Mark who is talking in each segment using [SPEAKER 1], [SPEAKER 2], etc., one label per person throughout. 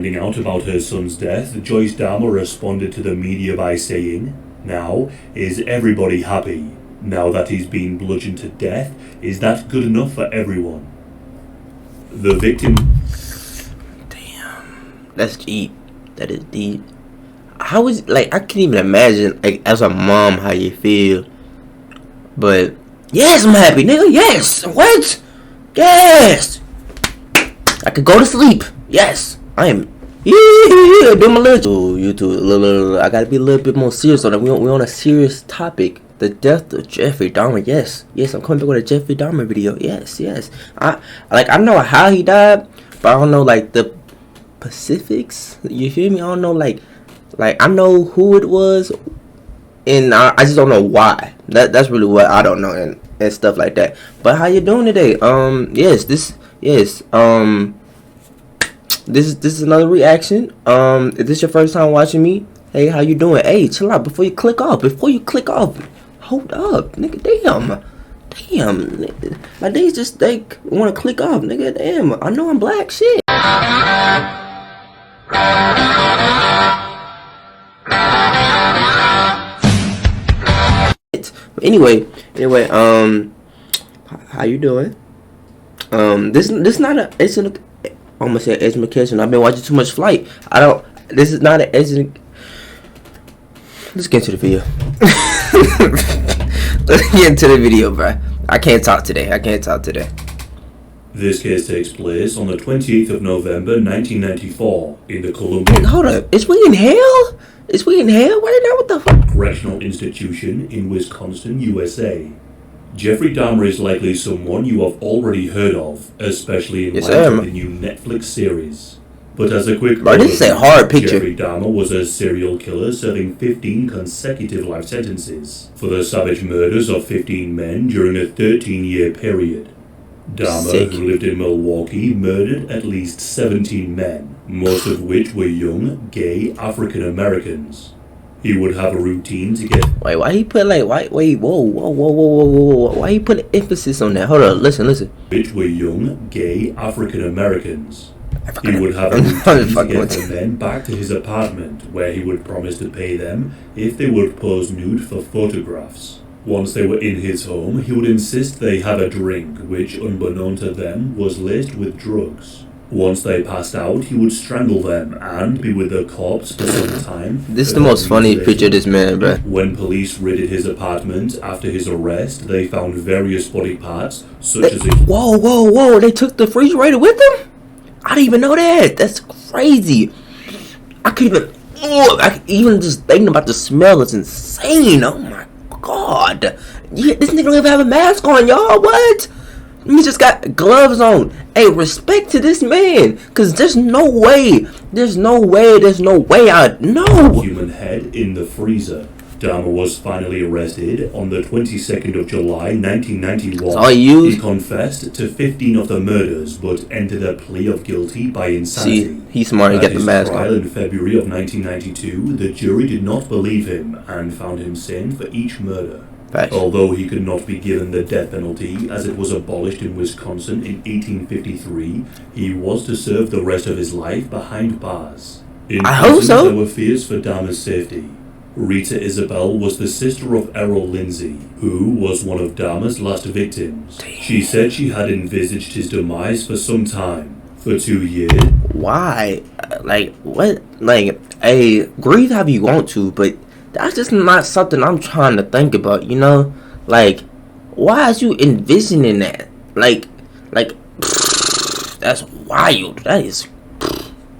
[SPEAKER 1] Finding out about her son's death, Joyce Dahmer responded to the media by saying, "Now, is everybody happy? Now that he's been bludgeoned to death, is that good enough for everyone?" The victim...
[SPEAKER 2] Damn. That's deep. That is deep. How is, like, I can't even imagine, like, as a mom, how you feel. But, yes, I'm happy, nigga. Yes. What? Yes. I could go to sleep. Yes. I am. Yeah, do my little. YouTube. I gotta be a little bit more serious on it. We're on a serious topic. The death of Jeffrey Dahmer. Yes, I'm coming back with a Jeffrey Dahmer video. Yes. I know how he died, but I don't know like the specifics. You feel me? I don't know like I know who it was, and I just don't know why. That's really what I don't know and stuff like that. But how you doing today? This is another reaction. If this your first time watching me, hey, how you doing? Hey, chill out before you click off. Hold up, nigga. Damn. Nigga. My days just want to click off, nigga. Damn. I know I'm black. Shit. Anyway. How you doing? This not a. It's an. I'm gonna say education. I've been watching too much Flight. This is not an education. Let's get into the video. Let's get into the video, bro. I can't talk today.
[SPEAKER 1] This case takes place on the 28th of November, 1994, in the Columbia...
[SPEAKER 2] Hold up. Is we in hell right now? What the fuck?
[SPEAKER 1] Correctional Institution in Wisconsin, USA. Jeffrey Dahmer is likely someone you have already heard of, especially in light of the new Netflix series. But as a quick
[SPEAKER 2] this is a hard picture.
[SPEAKER 1] Jeffrey Dahmer was a serial killer serving 15 consecutive life sentences for the savage murders of 15 men during a 13-year period. Dahmer, who lived in Milwaukee, murdered at least 17 men, most of which were young, gay African Americans. He would have a routine to get...
[SPEAKER 2] Wait, why he put whoa. Why he put emphasis on that? Hold on, listen.
[SPEAKER 1] Which were young, gay African Americans. He would have a routine to get the men back to his apartment, where he would promise to pay them if they would pose nude for photographs. Once they were in his home, he would insist they have a drink, which, unbeknown to them, was laced with drugs. Once they passed out, he would strangle them and be with the corpse for some time.
[SPEAKER 2] This is the most funny picture of this man, bruh.
[SPEAKER 1] When police raided his apartment after his arrest, they found various body parts, such as...
[SPEAKER 2] Whoa, they took the refrigerator with them? I didn't even know that. That's crazy. I even just thinking about the smell is insane. Oh my god. This nigga don't even have a mask on, y'all. What? He just got gloves on. Hey, respect to this man, cause there's no way I know.
[SPEAKER 1] Human head in the freezer. Dahmer was finally arrested on the 22nd of July, 1991. He confessed to 15 of the murders, but entered a plea of guilty by insanity.
[SPEAKER 2] See, he's smart to get the mask on.
[SPEAKER 1] At his trial in February of 1992, the jury did not believe him and found him sane for each murder.
[SPEAKER 2] Facts.
[SPEAKER 1] Although he could not be given the death penalty, as it was abolished in Wisconsin in 1853, he was to serve the rest of his life behind bars. In prison, there were fears for Dahmer's safety. Rita Isabel was the sister of Errol Lindsay, who was one of Dahmer's last victims. She said she had envisaged his demise for some time. For 2 years.
[SPEAKER 2] Why? Like, what? Like, hey, grieve how you want to, but that's just not something I'm trying to think about, you know? Like, why is you envisioning that? Like, that's wild. That is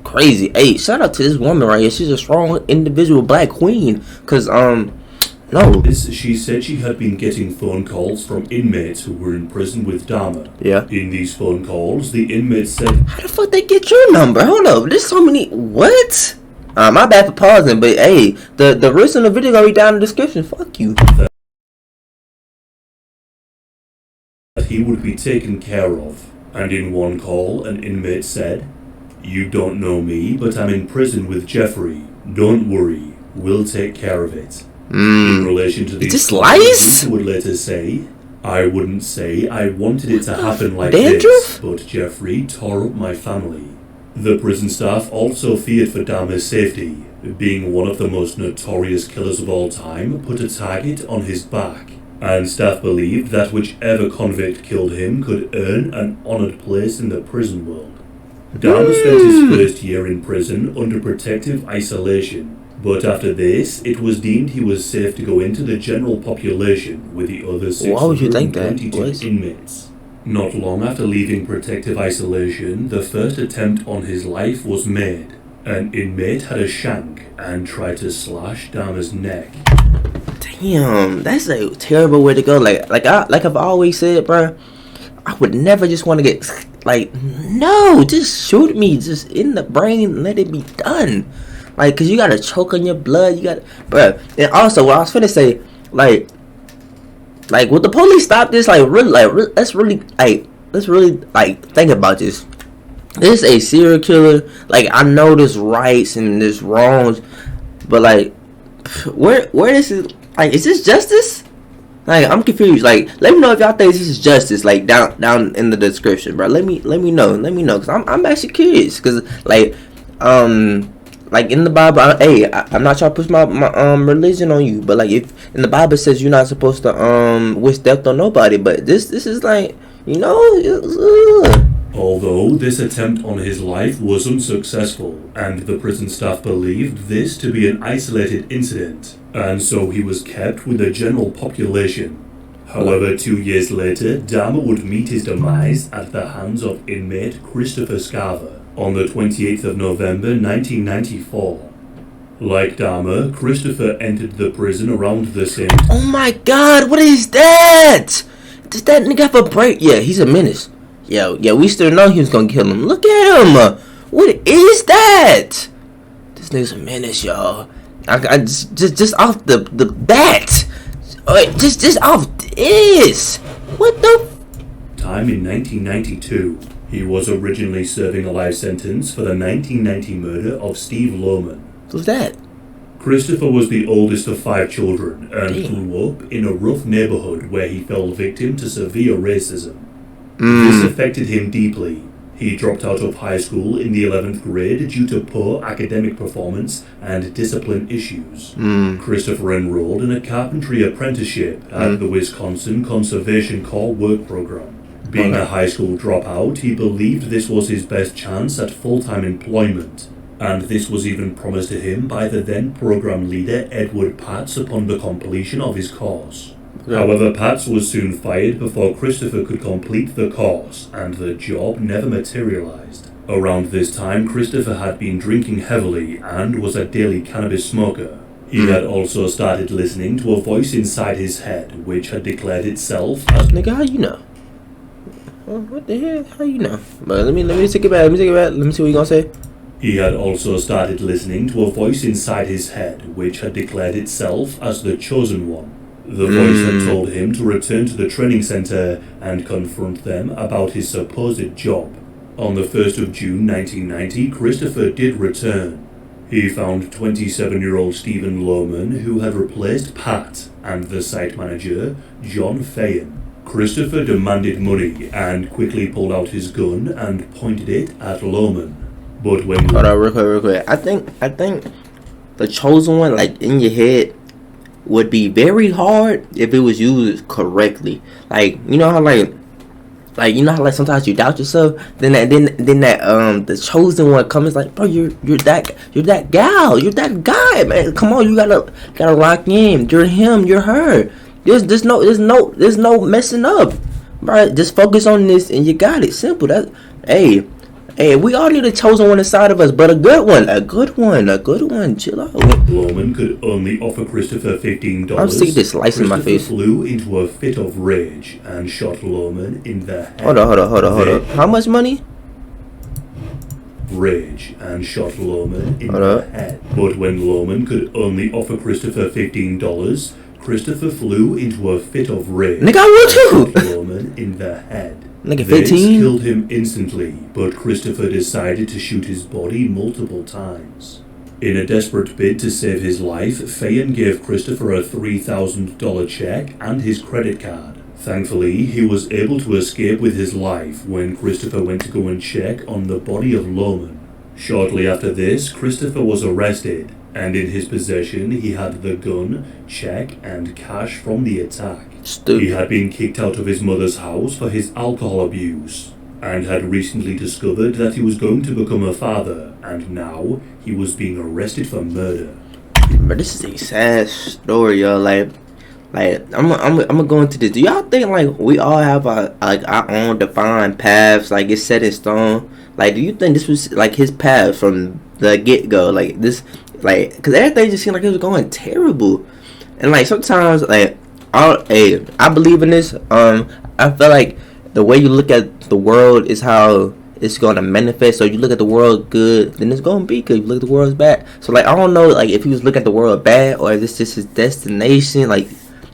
[SPEAKER 2] crazy. Hey, shout out to this woman right here. She's a strong individual black queen. Cause, no.
[SPEAKER 1] She said she had been getting phone calls from inmates who were in prison with Dahmer.
[SPEAKER 2] Yeah.
[SPEAKER 1] In these phone calls, the inmates said...
[SPEAKER 2] How the fuck they get your number? Hold up. There's so many... What? My bad for pausing, but hey, the rest of the video gonna be down in the description. Fuck you.
[SPEAKER 1] That he would be taken care of. And in one call, an inmate said, "You don't know me, but I'm in prison with Jeffrey. Don't worry, we'll take care of it." In relation to these
[SPEAKER 2] lies,
[SPEAKER 1] he would later say, "I wouldn't say I wanted it to happen like this, but Jeffrey tore up my family." The prison staff also feared for Dahmer's safety. Being one of the most notorious killers of all time, put a target on his back, and staff believed that whichever convict killed him could earn an honoured place in the prison world. Dahmer spent his first year in prison under protective isolation, but after this, it was deemed he was safe to go into the general population with the other 622 inmates. Not long after leaving protective isolation, the first attempt on his life was made. An inmate had a shank and tried to slash Dahmer's neck.
[SPEAKER 2] Damn, that's a terrible way to go. Like I've always said, bro, I would never just want to get no, just shoot me, just in the brain, and let it be done. Like, cause you gotta choke on your blood, you got, bro. And also, what I was finna say, like, would the police stop this? Let's really think about this. This is a serial killer. Like, I know there's rights and there's wrongs, but like, where is it? Like, is this justice? Like, I'm confused. Like, let me know if y'all think this is justice. Like, down in the description, bro. Let me know. Cause I'm actually curious. Cause like in the Bible, I'm not trying to push my religion on you, but like, if in the Bible says you're not supposed to wish death on nobody, but this is like, you know.
[SPEAKER 1] Although this attempt on his life was unsuccessful, and the prison staff believed this to be an isolated incident, and so he was kept with the general population. However, 2 years later, Dahmer would meet his demise at the hands of inmate Christopher Scarver on the 28th of November 1994. Like Dahmer, Christopher entered the prison around the same time.
[SPEAKER 2] Oh my god, what is that? Does that nigga have a break? Yeah, he's a menace. Yeah, we still know he was gonna kill him. Look at him. What is that? This nigga's a menace, y'all. I just off the bat. Just off this. What the?
[SPEAKER 1] Time in 1992. He was originally serving a life sentence for the 1990 murder of Steve Lohman.
[SPEAKER 2] Who's that?
[SPEAKER 1] Christopher was the oldest of 5 children and grew up in a rough neighborhood where he fell victim to severe racism. This affected him deeply. He dropped out of high school in the 11th grade due to poor academic performance and discipline issues. Christopher enrolled in a carpentry apprenticeship at the Wisconsin Conservation Corps work program. Being a high school dropout, he believed this was his best chance at full-time employment, and this was even promised to him by the then program leader Edward Patz upon the completion of his course. However, Patz was soon fired before Christopher could complete the course, and the job never materialized. Around this time, Christopher had been drinking heavily and was a daily cannabis smoker. He had also started listening to a voice inside his head, which had declared itself as...
[SPEAKER 2] Nigga, how you know? What the hell? How you know? But let me take it back. Let me see what you gonna say.
[SPEAKER 1] He had also started listening to a voice inside his head, which had declared itself as the chosen one. The voice had told him to return to the training center and confront them about his supposed job. On the 1st of June 1990, Christopher did return. He found 27-year-old Stephen Lohman, who had replaced Pat, and the site manager, John Fayen. Christopher demanded money and quickly pulled out his gun and pointed it at Lohman. But when...
[SPEAKER 2] Hold on, real quick. I think the chosen one, like, in your head, would be very hard if it was used correctly. Like, you know how sometimes you doubt yourself, then that the chosen one comes like, bro, you're that gal, you're that guy, man. Come on, you gotta rock in. You're him, you're her. There's no messing up, bro. Just focus on this and you got it. Simple. That Hey, we all need a chosen one inside of us, but a good one. Chill out.
[SPEAKER 1] Lohman could only offer Christopher $15.
[SPEAKER 2] I'm sick of this slice in my face.
[SPEAKER 1] Flew into a fit of rage and shot Lohman in the head.
[SPEAKER 2] Hold on. How much money?
[SPEAKER 1] Rage and shot Lohman in the head. But when Lohman could only offer Christopher $15, Christopher flew into a fit of rage.
[SPEAKER 2] Nigga, I will too.
[SPEAKER 1] Shot Lohman in the head.
[SPEAKER 2] Nigga, 15?
[SPEAKER 1] This killed him instantly, but Christopher decided to shoot his body multiple times. In a desperate bid to save his life, Fayen gave Christopher a $3,000 check and his credit card. Thankfully, he was able to escape with his life when Christopher went to go and check on the body of Lohman. Shortly after this, Christopher was arrested, and in his possession he had the gun, check, and cash from the attack.
[SPEAKER 2] Stupid.
[SPEAKER 1] He had been kicked out of his mother's house for his alcohol abuse, and had recently discovered that he was going to become a father, and now he was being arrested for murder.
[SPEAKER 2] But this is a sad story, yo. Like I'm gonna go into this. Do y'all think like we all have our own defined paths? Like it's set in stone. Like, do you think this was like his path from the get go? Like this, like, cause everything just seemed like it was going terrible, and like sometimes like I believe in this. I feel like the way you look at the world is how it's gonna manifest. So you look at the world good, then it's gonna be good. You look at the world bad. So like I don't know like if he was looking at the world bad or if it's just his destination. Like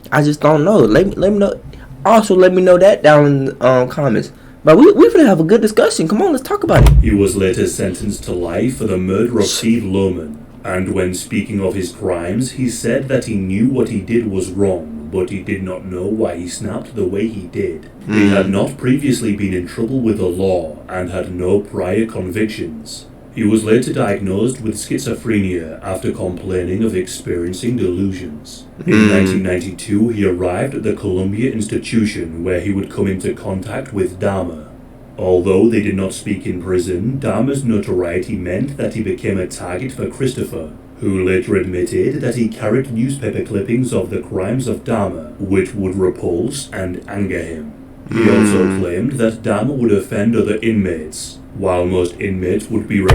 [SPEAKER 2] I just don't know. Let me know. Also let me know that down in the comments. But we're gonna have a good discussion. Come on, let's talk about it.
[SPEAKER 1] He was later sentenced to life for the murder of Steve Lohman, and when speaking of his crimes, he said that he knew what he did was wrong, but he did not know why he snapped the way he did. He had not previously been in trouble with the law and had no prior convictions. He was later diagnosed with schizophrenia after complaining of experiencing delusions. In 1992, he arrived at the Columbia Institution where he would come into contact with Dahmer. Although they did not speak in prison, Dahmer's notoriety meant that he became a target for Christopher, who later admitted that he carried newspaper clippings of the crimes of Dahmer, which would repulse and anger him. He also claimed that Dahmer would offend other inmates, while most inmates would be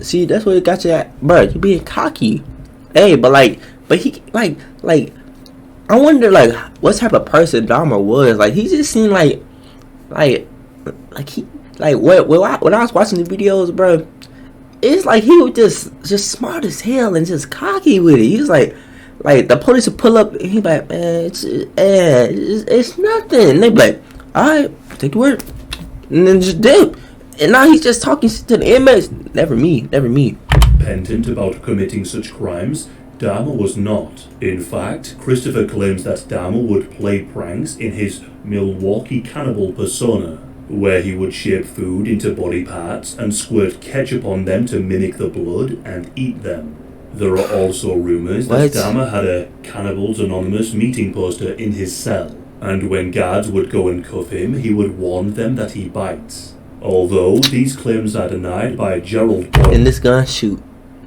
[SPEAKER 2] See, that's what it got you at, bro. You being cocky. Hey, but he like I wonder like what type of person Dahmer was. Like he just seemed like he like when I was watching the videos, bro. It's like he was just smart as hell and just cocky with it. He was like the police would pull up and he like, man, it's nothing. And they be like, all right, take the word, and then just dip. And now he's just talking to the inmates. Never me.
[SPEAKER 1] repentant about committing such crimes. Dahmer was not. In fact, Christopher claims that Dahmer would play pranks in his Milwaukee cannibal persona, where he would shape food into body parts and squirt ketchup on them to mimic the blood and eat them. There are also rumors that Dahmer had a Cannibals Anonymous meeting poster in his cell, and when guards would go and cuff him, he would warn them that he bites. Although these claims are denied by Gerald Boyle,
[SPEAKER 2] in this gun, shoot.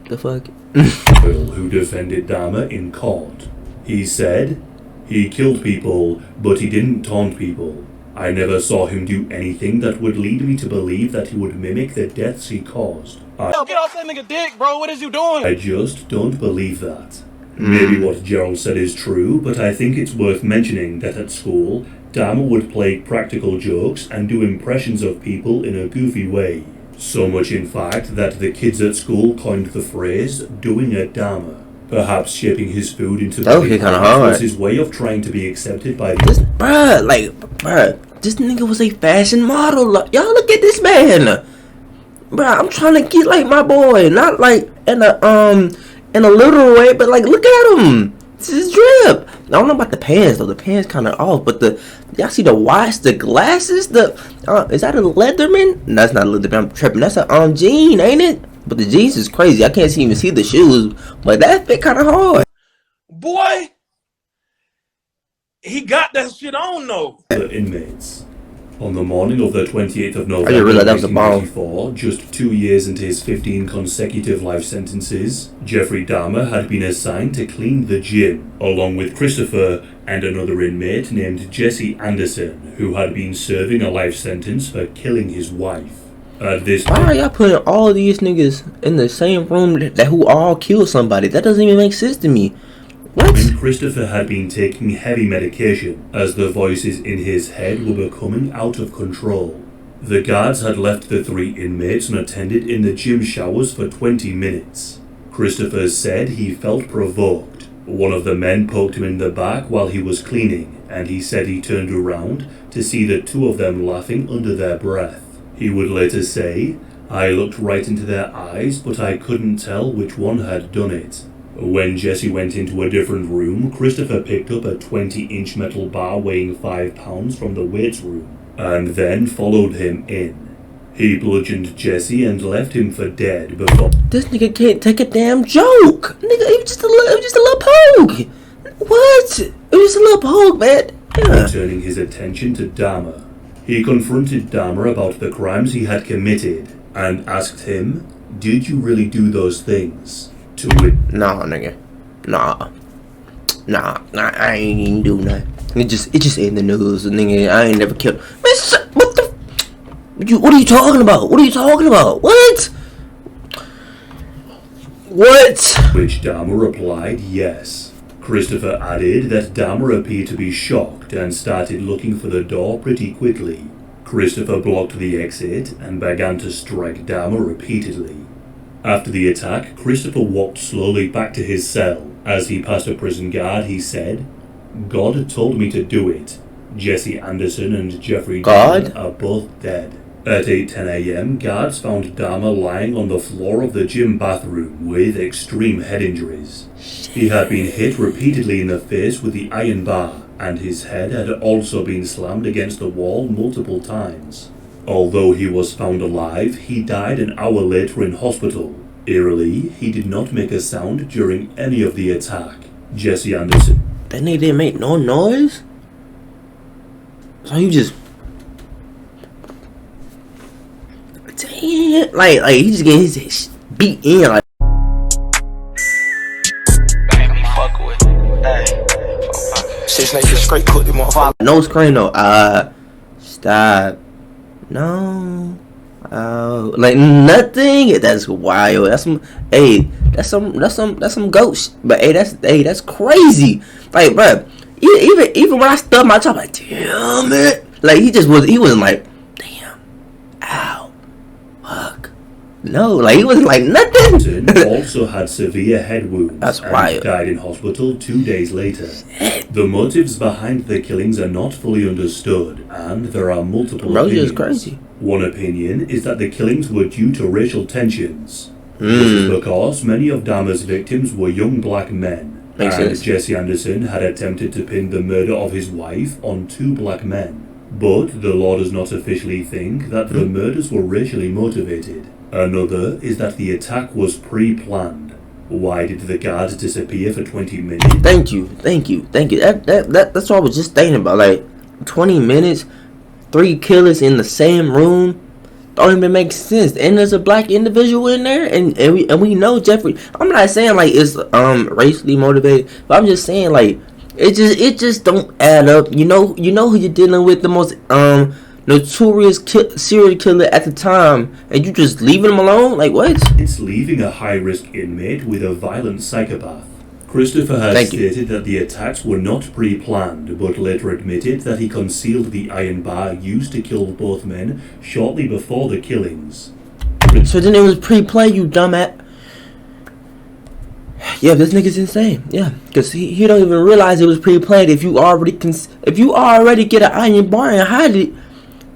[SPEAKER 2] The fuck?
[SPEAKER 1] who defended Dahmer in court. He said, "He killed people, but he didn't taunt people. I never saw him do anything that would lead me to believe that he would mimic the deaths he caused.
[SPEAKER 3] Get off that nigga dick, bro. What is you doing?
[SPEAKER 1] I just don't believe that." Maybe what Gerald said is true, but I think it's worth mentioning that at school, Dahmer would play practical jokes and do impressions of people in a goofy way. So much in fact that the kids at school coined the phrase, doing a Dahmer. Perhaps shaping his food into the was his way of trying to be accepted by the...
[SPEAKER 2] Bruh, this nigga was a fashion model. Y'all look at this man. Bruh, I'm trying to get like my boy. Not like in a literal way, but like look at him. This is drip. I don't know about the pants though. The pants kind of off, but y'all see the watch, the glasses, is that a Leatherman? No, that's not a Leatherman. I'm tripping. That's a jean, ain't it? But the jeans is crazy. I can't even see the shoes, but that fit kind of hard.
[SPEAKER 3] Boy, he got that shit on though.
[SPEAKER 1] The inmates. On the morning of the 28th of November,
[SPEAKER 2] I didn't realize that was a bomb.
[SPEAKER 1] 1994, just 2 years into his 15 consecutive life sentences, Jeffrey Dahmer had been assigned to clean the gym, along with Christopher and another inmate named Jesse Anderson, who had been serving a life sentence for killing his wife. At this
[SPEAKER 2] Why are y'all putting all these niggas in the same room that who all killed somebody? That doesn't even make sense to me. What?
[SPEAKER 1] Christopher had been taking heavy medication, as the voices in his head were becoming out of control. The guards had left the 3 inmates unattended in the gym showers for 20 minutes. Christopher said he felt provoked. One of the men poked him in the back while he was cleaning, and he said he turned around to see the 2 of them laughing under their breath. He would later say, "I looked right into their eyes, but I couldn't tell which one had done it." When Jesse went into a different room, Christopher picked up a 20-inch metal bar weighing 5 pounds from the weights room, and then followed him in. He bludgeoned Jesse and left him for dead before
[SPEAKER 2] This nigga can't take a damn joke. Nigga, it was just a little poke. What? It was a little poke, man. Yeah.
[SPEAKER 1] turning his attention to Dahmer. He confronted Dahmer about the crimes he had committed and asked him, "Did you really do those things?" To which
[SPEAKER 2] Nah, nigga. Nah, I ain't even do nothing. It just in the news, nigga. I ain't never killed. Man, what the? What are you talking about? What?
[SPEAKER 1] which Dahmer replied yes. Christopher added that Dahmer appeared to be shocked and started looking for the door pretty quickly. Christopher blocked the exit and began to strike Dahmer repeatedly. After the attack, Christopher walked slowly back to his cell. As he passed a prison guard, he said, "God told me to do it. Jesse Anderson and Jeffrey
[SPEAKER 2] God?
[SPEAKER 1] Dahmer are both dead." At 8:10 a.m., guards found Dahmer lying on the floor of the gym bathroom with extreme head injuries. He had been hit repeatedly in the face with the iron bar, and his head had also been slammed against the wall multiple times. Although he was found alive, he died an hour later in hospital. Eerily, he did not make a sound during any of the attack. Jesse Anderson.
[SPEAKER 2] That nigga didn't make no noise. So you just damn, like he just getting his beat in like.
[SPEAKER 3] Six niggas straight cook them motherfucker.
[SPEAKER 2] No screen though. Stop. No. Like nothing. That's wild. That's some. Hey, that's some ghost. But that's crazy. Like, bro, even when I stubbed my top, like, damn it. Like he wasn't like, damn, ow, fuck. No, like he wasn't like nothing.
[SPEAKER 1] also had severe head wounds.
[SPEAKER 2] That's
[SPEAKER 1] and
[SPEAKER 2] wild.
[SPEAKER 1] died in hospital 2 days later. The motives behind the killings are not fully understood, and there are multiple opinions.
[SPEAKER 2] Is crazy.
[SPEAKER 1] One opinion is that the killings were due to racial tensions. This is because many of Dahmer's victims were young black men,
[SPEAKER 2] Makes
[SPEAKER 1] and
[SPEAKER 2] sense.
[SPEAKER 1] Jesse Anderson had attempted to pin the murder of his wife on 2 black men. But the law does not officially think that the murders were racially motivated. Another is that the attack was pre-planned. Why did the guards disappear for 20 minutes?
[SPEAKER 2] Thank you. That's what I was just thinking about. Like 20 minutes, 3 killers in the same room. Don't even make sense. And there's a black individual in there, and we know Jeffrey. I'm not saying like it's racially motivated, but I'm just saying like it just don't add up. You know who you're dealing with, the most notorious serial killer at the time, and you just leaving him alone? Like what?
[SPEAKER 1] It's leaving a high-risk inmate with a violent psychopath. Christopher has stated that the attacks were not pre-planned, but later admitted that he concealed the iron bar used to kill both men shortly before the killings.
[SPEAKER 2] So then it was pre-planned, you dumbass. Yeah, this nigga's insane. Yeah, because he don't even realize it was pre-planned. If you already get an iron bar and hide it,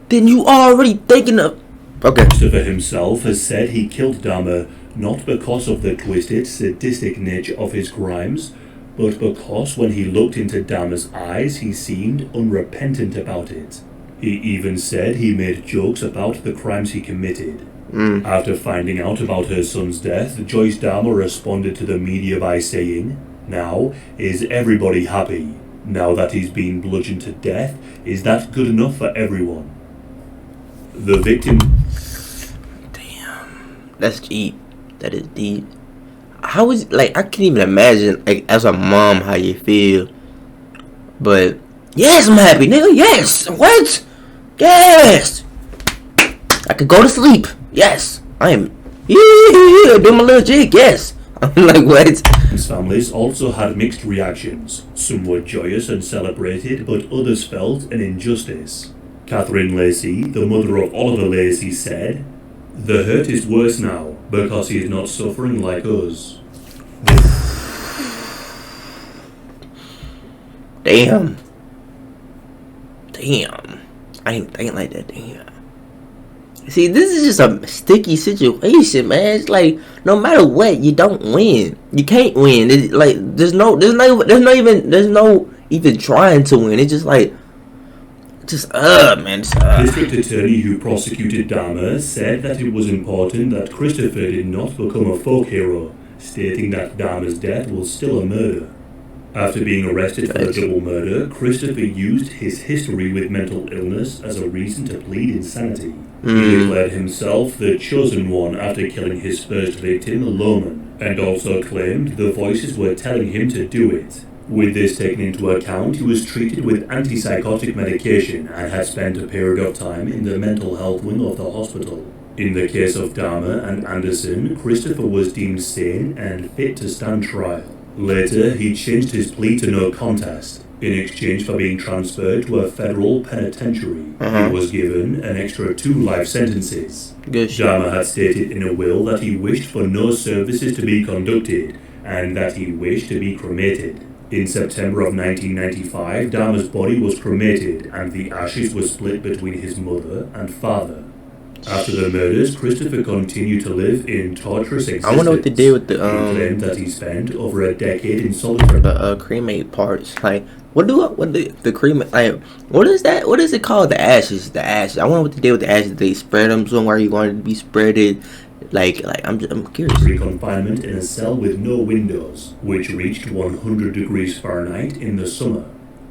[SPEAKER 2] then you already thinking of. Okay.
[SPEAKER 1] Christopher himself has said he killed Dahmer not because of the twisted, sadistic nature of his crimes, but because when he looked into Dahmer's eyes, he seemed unrepentant about it. He even said he made jokes about the crimes he committed. After finding out about her son's death, Joyce Dahmer responded to the media by saying, "Now, is everybody happy? Now that he's been bludgeoned to death, is that good enough for everyone?" The victim...
[SPEAKER 2] Damn. That's deep. That is deep. How is, like, I can't even imagine, like, as a mom, how you feel. But, yes, I'm happy, nigga. Yes. What? Yes. I could go to sleep. Yes. I am. Yeah, do my little jig. Yes. I'm like, what?
[SPEAKER 1] His families also had mixed reactions. Some were joyous and celebrated, but others felt an injustice. Catherine Lacey, the mother of Oliver Lacey, said, "The hurt is worse now, because he is not suffering like us."
[SPEAKER 2] Damn. I ain't thinking like that. Damn. See, this is just a sticky situation, man. It's like no matter what, you don't win. You can't win. It's like there's no even trying to win. It's just like Man.
[SPEAKER 1] District attorney who prosecuted Dahmer said that it was important that Christopher did not become a folk hero, stating that Dahmer's death was still a murder. After being arrested for the double murder, Christopher used his history with mental illness as a reason to plead insanity. He declared himself the chosen one after killing his first victim, Loman, and also claimed the voices were telling him to do it. With this taken into account, he was treated with antipsychotic medication and had spent a period of time in the mental health wing of the hospital. In the case of Dahmer and Anderson, Christopher was deemed sane and fit to stand trial. Later, he changed his plea to no contest. In exchange for being transferred to a federal penitentiary, he was given an extra 2 life sentences. Dahmer had stated in a will that he wished for no services to be conducted and that he wished to be cremated. In September of 1995, Dahmer's body was cremated and the ashes were split between his mother and father. After the murders, Christopher continued to live in torturous existence.
[SPEAKER 2] I wonder what they did with the
[SPEAKER 1] He claimed that he spent over a decade in solitary.
[SPEAKER 2] The cremate parts. Like, what the cremate? Like, what is that? What is it called? The ashes. The ashes. I wonder what they did with the ashes. They spread them somewhere you want it to be spreaded. Like I'm curious.
[SPEAKER 1] Confinement in a cell with no windows, which reached 100 degrees Fahrenheit in the summer.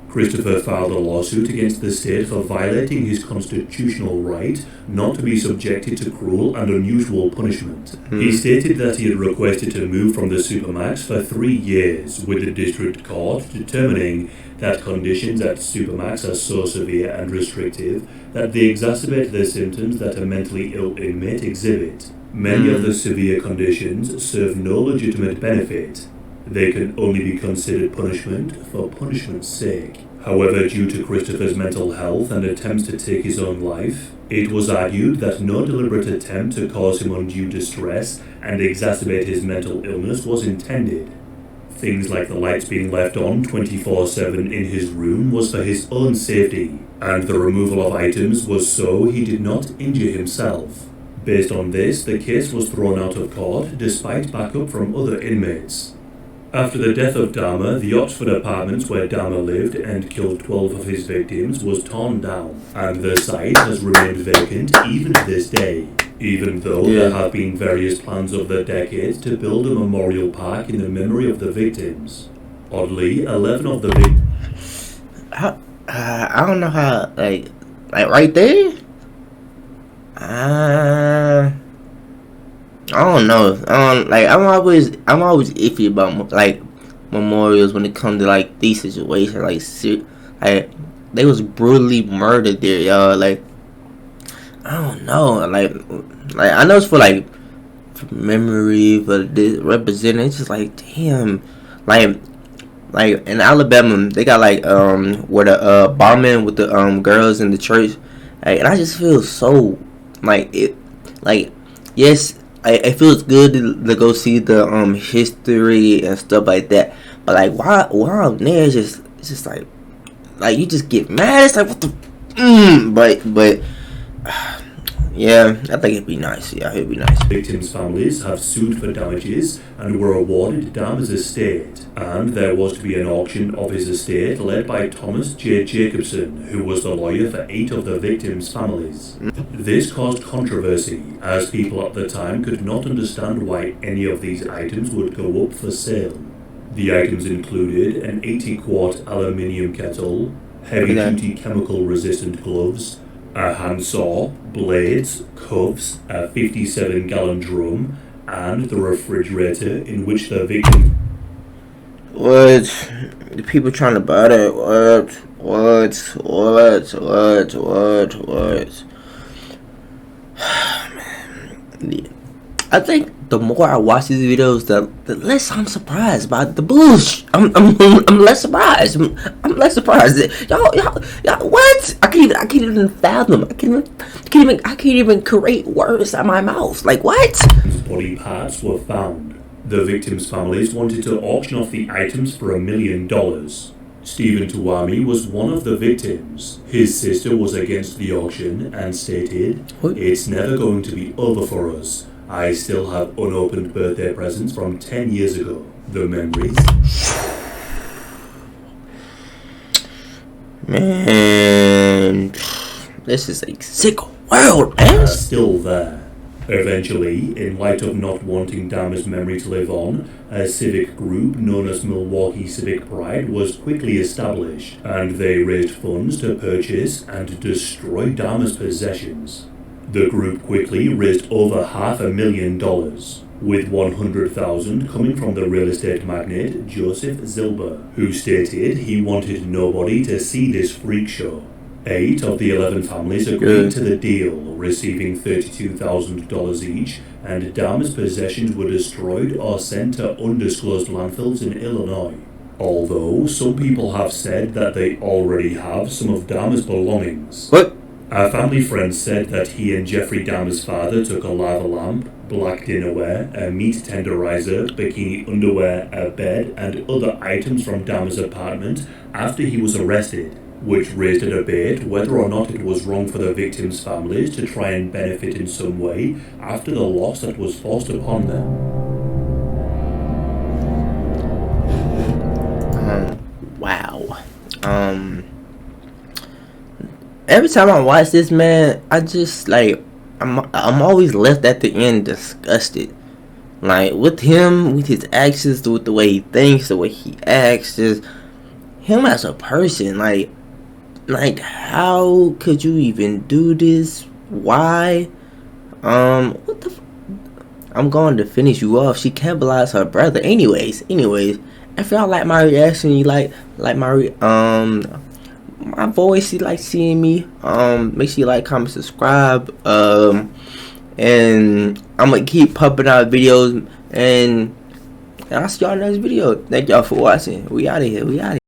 [SPEAKER 1] Christopher filed a lawsuit against the state for violating his constitutional right not to be subjected to cruel and unusual punishment. He stated that he had requested to move from the Supermax for 3 years, with the district court determining that conditions at Supermax are so severe and restrictive that they exacerbate the symptoms that a mentally ill inmate exhibit. Many of the severe conditions serve no legitimate benefit. They can only be considered punishment for punishment's sake. However, due to Christopher's mental health and attempts to take his own life, it was argued that no deliberate attempt to cause him undue distress and exacerbate his mental illness was intended. Things like the lights being left on 24/7 in his room was for his own safety, and the removal of items was so he did not injure himself. Based on this, the case was thrown out of court despite backup from other inmates. After the death of Dahmer, the Oxford apartments where Dahmer lived and killed 12 of his victims was torn down, and the site has remained vacant even to this day, even though there have been various plans over the decades to build a memorial park in the memory of the victims. Oddly, 11 of the victims...
[SPEAKER 2] I don't know how, like right there? I don't know. I'm always iffy about like memorials when it comes to like these situations. Like they was brutally murdered there, y'all. Like I don't know. Like I know it's for like for memory, for this representing. It's just like damn, like in Alabama they got like where the bombing with the girls in the church, like, and I just feel so like it, like yes. It feels good to go see the history and stuff like that, but like why I'm there it's just like you just get mad. It's like what the but yeah, I think it'd be nice. Yeah, it'd be nice.
[SPEAKER 1] Victims' families have sued for damages and were awarded Dahmer's estate, and there was to be an auction of his estate led by Thomas J. Jacobson, who was the lawyer for 8 of the victims' families. This caused controversy, as people at the time could not understand why any of these items would go up for sale. The items included an 80-quart aluminium kettle, heavy-duty chemical-resistant gloves, a handsaw, blades, cuffs, a 57-gallon drum, and the refrigerator in which the victim...
[SPEAKER 2] What? The people trying to buy that? What? Man. I think the more I watch these videos, the less I'm surprised by the bullshit. I'm less surprised. I'm less surprised. Y'all, what? I can't even fathom. I can't even create words out of my mouth. Like what?
[SPEAKER 1] Body parts were found. The victims' families wanted to auction off the items for $1 million. Stephen Tuwami was one of the victims. His sister was against the auction and stated, "It's never going to be over for us. I still have unopened birthday presents from 10 years ago. The memories."
[SPEAKER 2] Man, This is a sick world, man.
[SPEAKER 1] are still there. Eventually, in light of not wanting Dahmer's memory to live on, a civic group known as Milwaukee Civic Pride was quickly established, and they raised funds to purchase and destroy Dahmer's possessions. The group quickly raised over $500,000, with $100,000 coming from the real estate magnate Joseph Zilber, who stated he wanted nobody to see this freak show. 8 of the 11 families agreed to the deal, receiving $32,000 each, and Dahmer's possessions were destroyed or sent to undisclosed landfills in Illinois. Although some people have said that they already have some of Dahmer's belongings.
[SPEAKER 2] What?
[SPEAKER 1] Our family friend said that he and Jeffrey Dahmer's father took a lava lamp, black dinnerware, a meat tenderizer, bikini underwear, a bed, and other items from Dahmer's apartment after he was arrested, which raised a debate whether or not it was wrong for the victims' families to try and benefit in some way after the loss that was forced upon them.
[SPEAKER 2] Wow. Every time I watch this, man, I just like I'm always left at the end disgusted. Like with him, with his actions, with the way he thinks, the way he acts, just him as a person. Like how could you even do this? Why? What the? I'm going to finish you off. She cannibalized her brother. Anyways, if y'all like my reaction, you like my voice, you like seeing me, make sure you like, comment, subscribe, and I'm gonna keep pumping out videos, and I'll see y'all in the next video. Thank y'all for watching. We out of here.